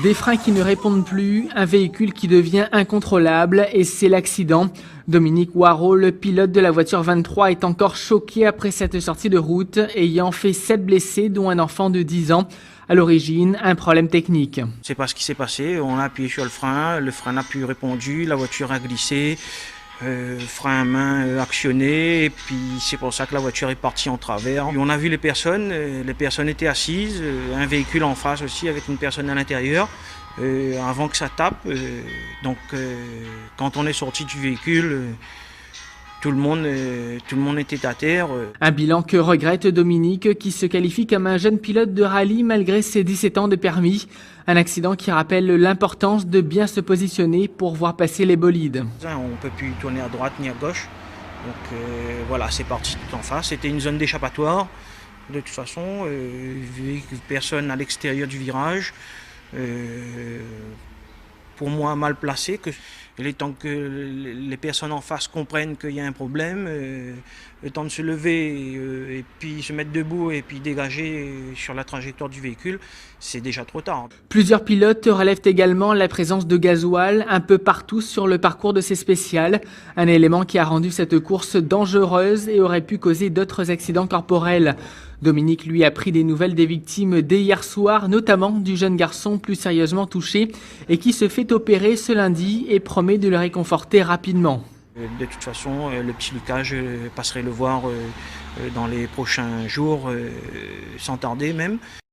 Des freins qui ne répondent plus, un véhicule qui devient incontrôlable et c'est l'accident. Dominique Waro, le pilote de la voiture 23, est encore choqué après cette sortie de route, ayant fait 7 blessés, dont un enfant de 10 ans. À l'origine, un problème technique. C'est pas ce qui s'est passé, on a appuyé sur le frein n'a plus répondu, la voiture a glissé, frein à main actionné, et puis c'est pour ça que la voiture est partie en travers. Et on a vu les personnes étaient assises, un véhicule en face aussi avec une personne à l'intérieur, avant que ça tape. Donc quand on est sorti du véhicule, tout le monde était à terre. Un bilan que regrette Dominique, qui se qualifie comme un jeune pilote de rallye malgré ses 17 ans de permis. Un accident qui rappelle l'importance de bien se positionner pour voir passer les bolides. On ne peut plus tourner à droite ni à gauche. Donc voilà, c'est parti tout en face. C'était une zone d'échappatoire. De toute façon, personne à l'extérieur du virage. Pour moi, mal placé. Il est temps que les personnes en face comprennent qu'il y a un problème, le temps de se lever et puis se mettre debout et puis dégager sur la trajectoire du véhicule, c'est déjà trop tard. Plusieurs pilotes relèvent également la présence de gasoil un peu partout sur le parcours de ces spéciales, un élément qui a rendu cette course dangereuse et aurait pu causer d'autres accidents corporels. Dominique lui a pris des nouvelles des victimes dès hier soir, notamment du jeune garçon plus sérieusement touché et qui se fait opérer ce lundi et promet de le réconforter rapidement. De toute façon, le petit Lucas, je passerai le voir dans les prochains jours, sans tarder même.